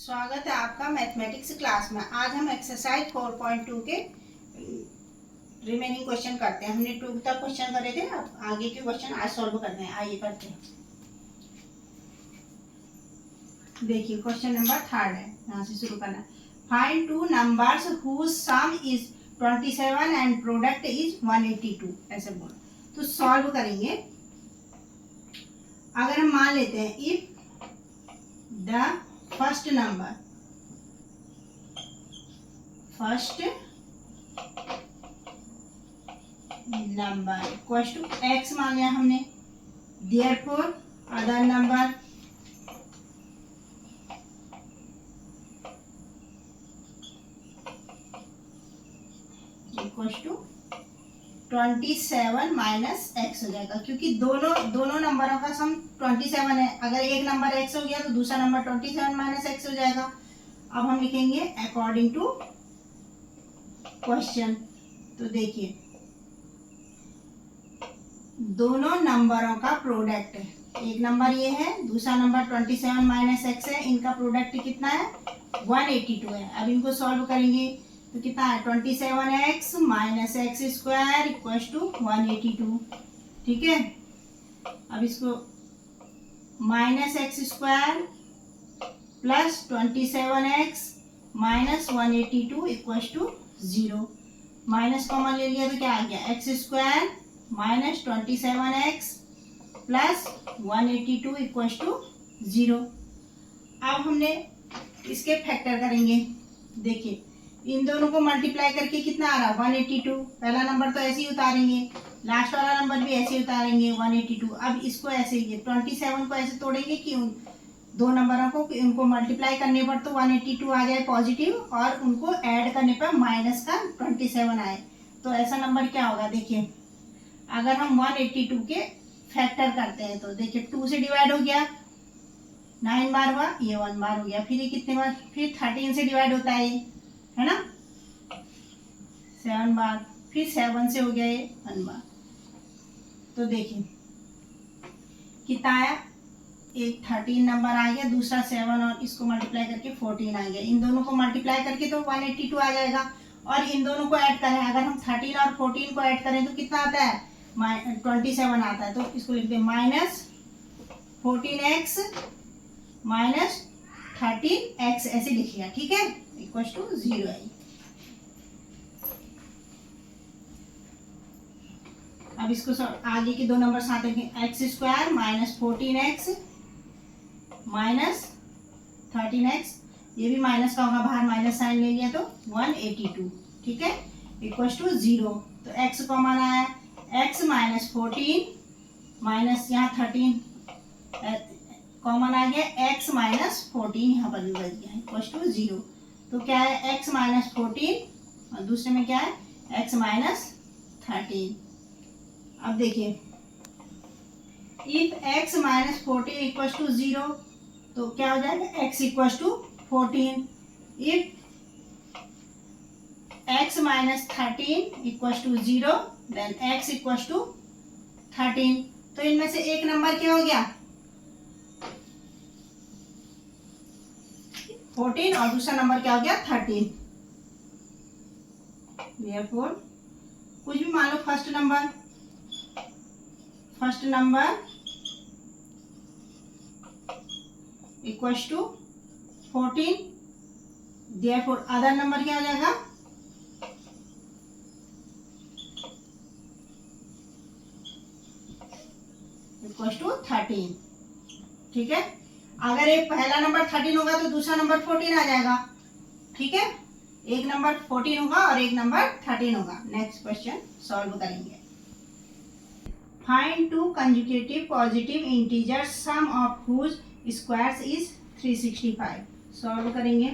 स्वागत है आपका मैथमेटिक्स क्लास में। आज हम एक्सरसाइज 4.2 के रिमेनिंग क्वेश्चन करते हैं। हमने 2 तक क्वेश्चन करे थे, अब आगे के क्वेश्चन आज सॉल्व करते हैं। आइए करते हैं। देखिए क्वेश्चन नंबर 3 है, यहाँ से शुरू करना। Find two numbers whose sum is 27 and product is 182। ऐसे बोल तो सॉल्व करेंगे। अगर हम मान लेते हैं if the first number equals to x मान लिया हमने, therefore other number equals to 27 minus x हो जाएगा, क्योंकि दोनों नंबरों का सम 27 है। अगर एक नंबर एक्स हो गया तो दूसरा नंबर 27 माइनस एक्स हो जाएगा। अब हम लिखेंगे अकॉर्डिंग टू क्वेश्चन। तो देखिए दोनों नंबरों का प्रोडक्ट है, एक नंबर ये है, दूसरा नंबर 27 माइनस एक्स है। इनका प्रोडक्ट कितना है? 182 है। अब इनको सॉल्व करेंगे तो कितना है? 27x minus x square equal to 182। ठीक है, अब इसको minus x square plus 27x minus 182 equal to 0। Minus common ले लिया तो क्या आ गया? X square minus 27x plus 182 equal to 0। अब हमने इसके फैक्टर करेंगे। देखिए इन दोनों को मल्टीप्लाई करके कितना आ रहा है? 182। पहला नंबर तो ऐसे ही उतारेंगे, लास्ट वाला नंबर भी ऐसे ही उतारेंगे 182। अब इसको ऐसे ही 27 को ऐसे तोड़ेंगे कि उन दो नंबरों को उनको मल्टीप्लाई करने पर तो 182 आ जाए पॉजिटिव, और उनको ऐड करने पर माइनस का 27 आए। तो ऐसा नंबर क्या होगा? देखिए अगर हम 182 के फैक्टर करते हैं तो देखिए 2 से डिवाइड हो गया, 9 बार हुआ, ये 1 बार हो गया। फिर ये कितने बार? फिर 13 से डिवाइड होता है, है ना, 7 बार। फिर 7 से हो गया ये 1 बार। तो देखिए कितना आया? एक 13 नंबर आ गया, दूसरा 7 और इसको मल्टीप्लाई करके 14 आ गया। इन दोनों को मल्टीप्लाई करके तो 182 आ जाएगा, और इन दोनों को ऐड करें, अगर हम 13 और 14 को ऐड करें तो कितना आता है? 27 आता है। तो इसको लिख दें माइनस 14x माइनस 13x, ऐसे लिखिएगा। ठीक है, इक्वल टू 0 है। अब इसको आगे के दो नंबर साथ रखें, x square minus 14x minus 13x, ये भी माइनस का होगा, बाहर माइनस साइन ले लिया तो 182। ठीक है, इक्वल टू 0। तो x कॉमन आया, x माइनस 14 माइनस यहाँ 13 कॉमन आ गया, x माइनस 14 यहाँ पर भी बच गया, इक्वल टू 0। तो क्या है? x माइनस 14 और दूसरे में क्या है? x minus 13। अब देखिए if x minus 14 equal to 0 तो क्या हो जाएगा? x equal to 14। If x minus 13 equal to 0 then x equal to 13। तो इनमें से एक नंबर क्या हो गया? 14 और दूसरा नंबर क्या हो गया? 13। Therefore कुछ भी मान लो, first number equals to 14। Therefore other number क्या हो जाएगा? Equals to 13। ठीक है, अगर एक पहला नंबर 13 होगा तो दूसरा नंबर 14 आ जाएगा। ठीक है, एक नंबर 14 होगा और एक नंबर 13 होगा। नेक्स्ट क्वेश्चन सॉल्व करेंगे। Find two consecutive positive integers sum of whose squares is 365। Solve करेंगे।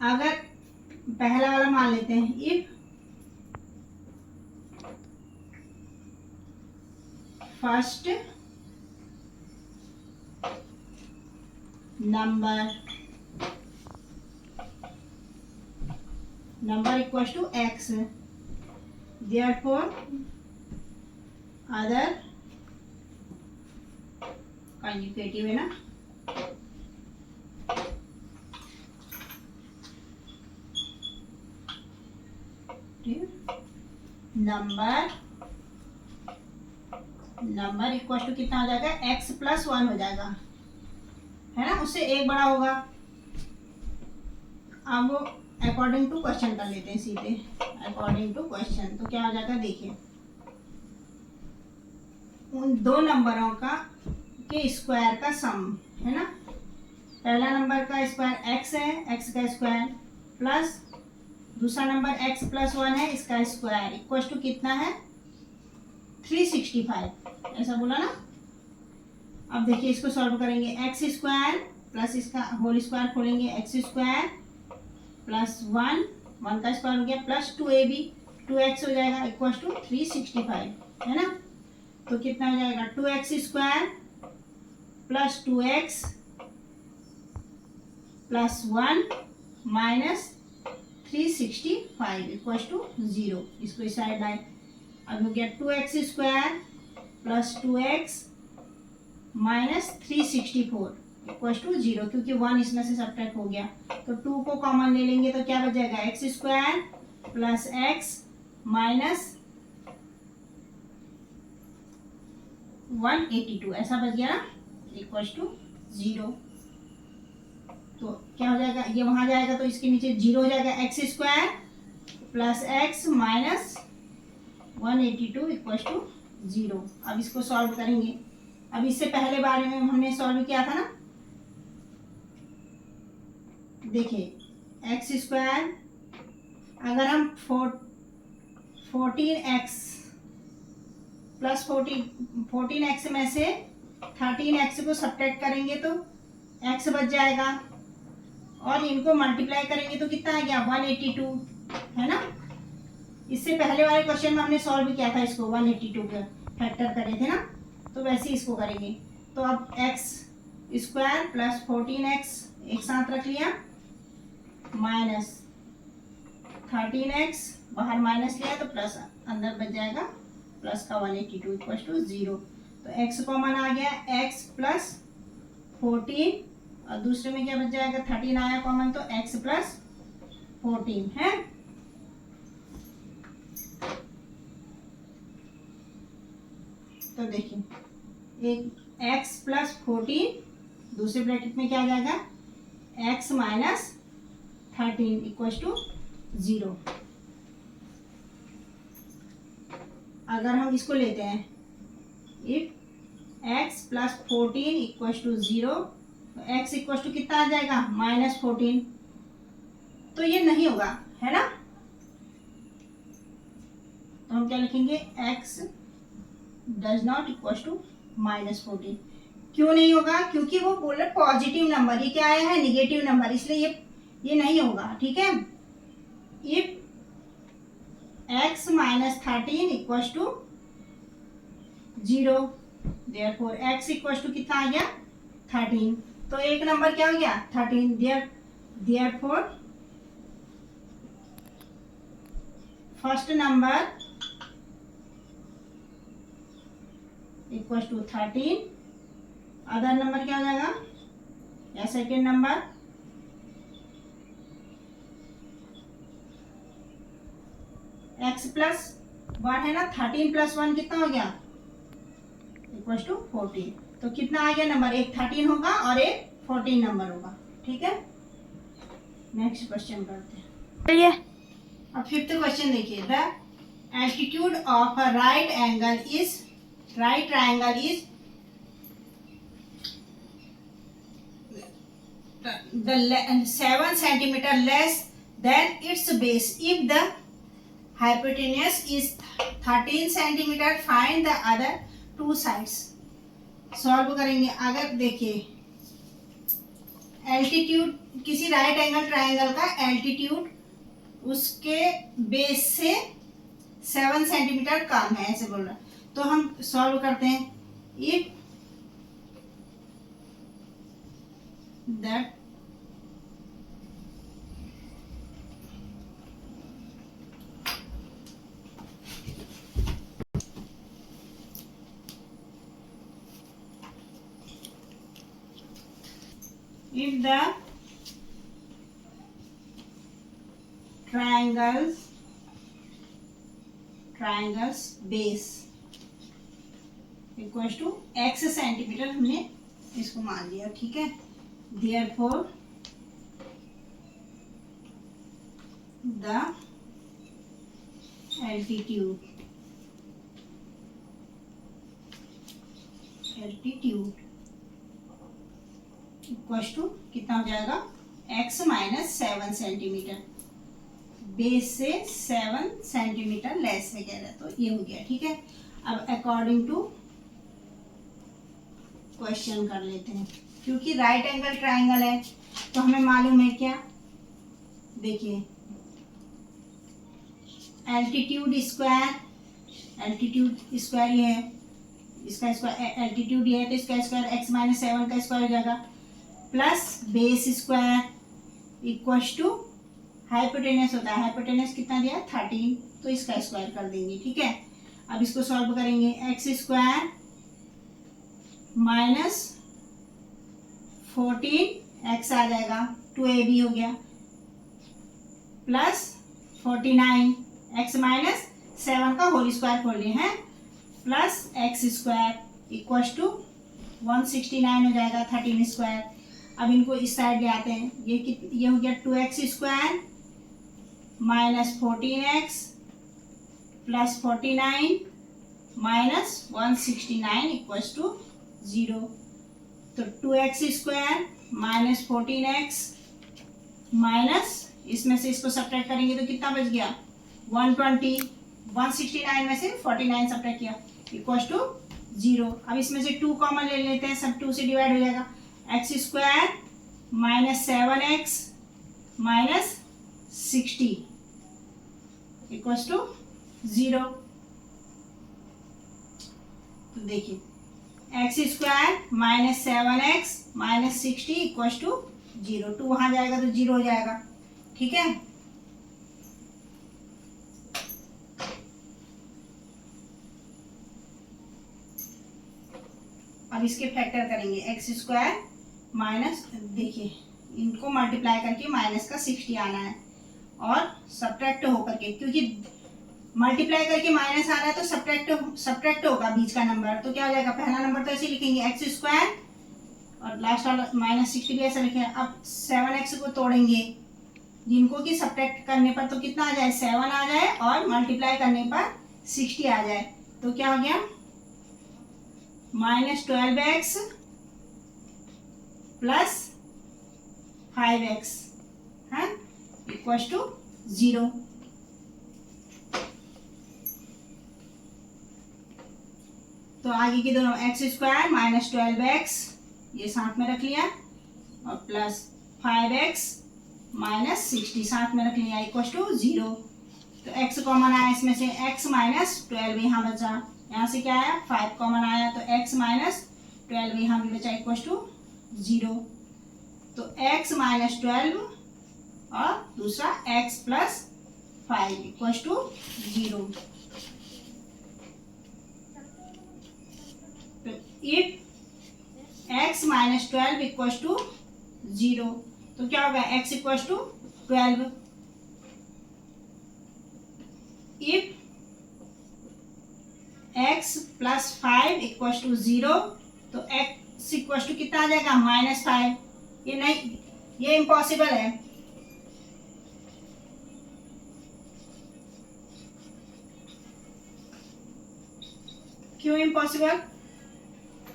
अगर पहला वाला मान लेते हैं, if first number equals to x, therefore other consecutive है ना, नंबर इक्वल टू कितना हो जाएगा, x प्लस 1 हो जाएगा, है ना, उससे एक बड़ा होगा। अब वो अकॉर्डिंग टू क्वेश्चन कर लेते हैं सीधे, अकॉर्डिंग टू क्वेश्चन। तो क्या हो जाएगा, देखिए उन दो नंबरों का के स्क्वायर का सम, है ना, पहला नंबर का स्क्वायर x है, x का स्क्वायर प्लस दूसरा नंबर x प्लस 1 है, इसका स्क्वायर इक्वल टू कितना है, 365, ऐसा बोला ना। अब देखिए इसको सॉल्व करेंगे, एक्स स्क्वायर प्लस इसका होल स्क्वायर खोलेंगे, एक्स स्क्वायर प्लस 1 का स्क्वायर हो गया प्लस 2ab 2x हो जाएगा इक्वल टू 365, है ना। तो कितना हो जाएगा, 2x square plus 2x plus 1 minus 365 equal to 0। इसको इस साइड लाए, अब हो गया 2x square plus 2x minus 364 equal to 0, क्योंकि 1 इसमें से सब्ट्रैक्ट हो गया। तो 2 को कॉमन ले लेंगे तो क्या बच जाएगा, x square plus x minus 182 ऐसा बच गया ना, इक्वल टू 0। तो क्या हो जाएगा, ये वहां जाएगा तो इसके नीचे 0 हो जाएगा, x square plus x minus 182 equal to 0। अब इसको सॉल्व करेंगे। अब इससे पहले बारे में हमने सॉल्व किया था ना, देखिए एक्स स्क्वायर अगर हम 14x प्लस 14x में से 13x को सब्ट्रैक्ट करेंगे तो x बच जाएगा, और इनको मल्टीप्लाई करेंगे तो कितना आ गया, 182, है ना। इससे पहले वाले क्वेश्चन में हमने सॉल्व किया था इसको, 182 के फैक्टर करे थे ना, तो वैसे ही इसको करेंगे। तो अब एक्स स्क्वायर प्लस 14x एक साथ रख लिया माइनस 13x बाहर माइनस लिया तो प्लस अंदर बच जाएगा, प्लस का 182 इक्वल टू 0। तो x कॉमन आ गया, x प्लस 14 और दूसरे में क्या बच जाएगा, 13 आया कॉमन तो x प्लस 14 है। तो देखिए एक x प्लस 14 दूसरे ब्रैकेट में क्या आ जाएगा, x माइनस 13 इक्वल टू 0। अगर हम इसको लेते हैं, if x plus 14 equal to 0, तो x इक्वल टू कितना आ जाएगा, माइनस 14। तो ये नहीं होगा, है ना। तो हम क्या लिखेंगे, x does not equal to minus 14। क्यों नहीं होगा, क्योंकि वो बोल रहे पॉजिटिव नंबर, ये क्या आया है, निगेटिव नंबर, इसलिए ये नहीं होगा, ठीक है। If x minus 13 equal to 0, therefore x equal to कितना आ गया, 13। तो एक नंबर क्या हो गया, 13, therefore first number equal to 13, other number क्या हो जाएगा, या सेकेंड नंबर x प्लस 1 है ना, 13 प्लस 1 कितना हो गया, इक्वल टू 14। तो कितना आ गया नंबर, एक 13 होगा और एक 14 नंबर होगा, ठीक है। नेक्स्ट क्वेश्चन करते हैं, चलिए। अब फिफ्थ क्वेश्चन देखिए, the altitude of a right triangle is the 7 centimeter less than its base if the hypotenuse is 13 centimeter, find the other two sides। Solve करेंगे। अगर देखिए एल्टीट्यूड किसी राइट एंगल ट्रायंगल का एल्टीट्यूड उसके base से 7 centimetre कम है, ऐसे बोल रहा है, तो हम सॉल्व करते हैं। If that if the triangles triangles base equal to x centimetre हमने इसको मान लिया, ठीक है। Therefore the altitude equal to कितना हो जाएगा, x माइनस 7 सेंटीमीटर, बेस से 7 सेंटीमीटर लेस है कह रहा है, तो ये हो गया, ठीक है। अब अकॉर्डिंग टू क्वेश्चन कर लेते हैं, क्योंकि राइट एंगल ट्राइंगल है तो हमें मालूम है क्या, देखिए एल्टीट्यूड स्क्वायर ये है, इसका स्क्वायर एल्टीट्यूड ये है तो इसका स्क्वायर x माइनस 7 का स्क्वायर हो जाएगा, plus base square equal to hypotenuse होता है, हाइपोटेनस कितना दिया 13, तो इसका स्क्वायर कर देंगे, ठीक है। अब इसको सॉल्व करेंगे, एक्स स्क्वायर माइनस 14x आ जाएगा, 2ab हो गया, प्लस 49x माइनस 7 का होल स्क्वायर खोल लिए हैं, plus x square equal to 169 हो जाएगा 13 स्क्वायर। अब इनको इस साइड ले आते हैं, ये हो गया 2x square minus 14x plus 49 minus 169 equal to 0। तो 2x square minus 14x minus, इसमें से इसको सब्ट्रैक्ट करेंगे तो कितना बच गया 120, 169 में से 49 सब्ट्रैक्ट किया इक्वल टू 0। अब इसमें से 2 कॉमन ले लेते हैं, सब 2 से डिवाइड हो जाएगा, x square minus 7x minus 60 equal to 0। तो देखिए x square minus 7x minus 60 equal to 0, 2 वहां जाएगा तो 0 हो जाएगा, ठीक है। अब इसके फैक्टर करेंगे, एक्स स्क्वायर माइनस, देखिए इनको मल्टीप्लाई करके माइनस का 60 आना है और सब्ट्रैक्ट होकर के, क्योंकि मल्टीप्लाई करके माइनस आ रहा है तो सब्ट्रैक्ट होगा बीच का नंबर, तो क्या हो जाएगा, पहला नंबर तो ऐसे लिखेंगे एक्स स्क्वायर और लास्ट वाला माइनस 60 भी ऐसा लिखे। अब 7x को तोड़ेंगे, जिनको कि सब्ट्रैक्ट करने पर तो कितना आ जाए 7 आ जाए और मल्टीप्लाई करने पर 60 आ जाए, तो क्या हो गया माइनस 12x प्लस 5x है इक्वल टू 0। तो आगे के दोनों एक्स स्क्वायर माइनस 12x ये साथ में रख लिया और प्लस 5x माइनस 60 साथ में रख लिया इक्वल टू 0। तो x कॉमन आया इसमें से, x माइनस 12 यहाँ बचा, यहाँ से क्या आया 5 कॉमन आया तो x माइनस 12 यहाँ भी बचा इक्वल टू 0। तो x माइनस 12 और दूसरा x प्लस 5 इक्वल टू 0। तो if x minus 12 equal to 0, तो क्या होगा x equal to 12। If x plus 5 equal to 0, तो x इक्वल टू कितना आ जाएगा -5। ये नहीं, ये इम्पॉसिबल है, क्यों इम्पॉसिबल,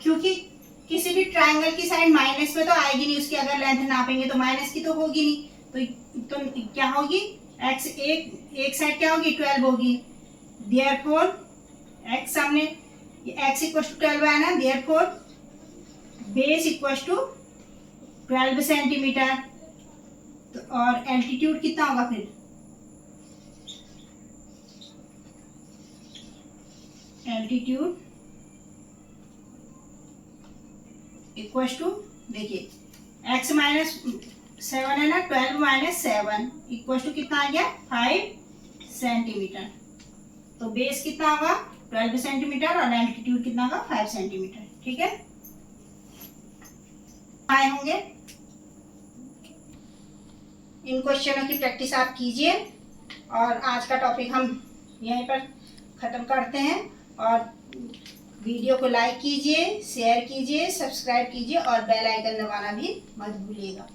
क्योंकि किसी भी ट्राइंगल की साइड माइनस में तो आएगी नहीं, उसकी अगर लेंथ नापेंगे तो माइनस की तो होगी नहीं, तो क्या होगी x एक साइड क्या होगी 12 होगी, देयरफॉर x सामने x इक्वल टू 12 है ना, therefore base equal to 12 centimetre. तो और एल्टीट्यूड कितना होगा फिर, एल्टीट्यूड इक्वल टू, देखिए x माइनस 7 है ना, 12 माइनस 7 इक्वल टू कितना आ गया 5 सेंटीमीटर। तो बेस कितना होगा 12 सेंटीमीटर और एल्टीट्यूड कितना होगा 5 सेंटीमीटर, ठीक है। आए होंगे, इन क्वेश्चनों की प्रैक्टिस आप कीजिए और आज का टॉपिक हम यहीं पर ख़त्म करते हैं। और वीडियो को लाइक कीजिए, शेयर कीजिए, सब्सक्राइब कीजिए और बेल आइकन दबाना भी मत भूलिएगा।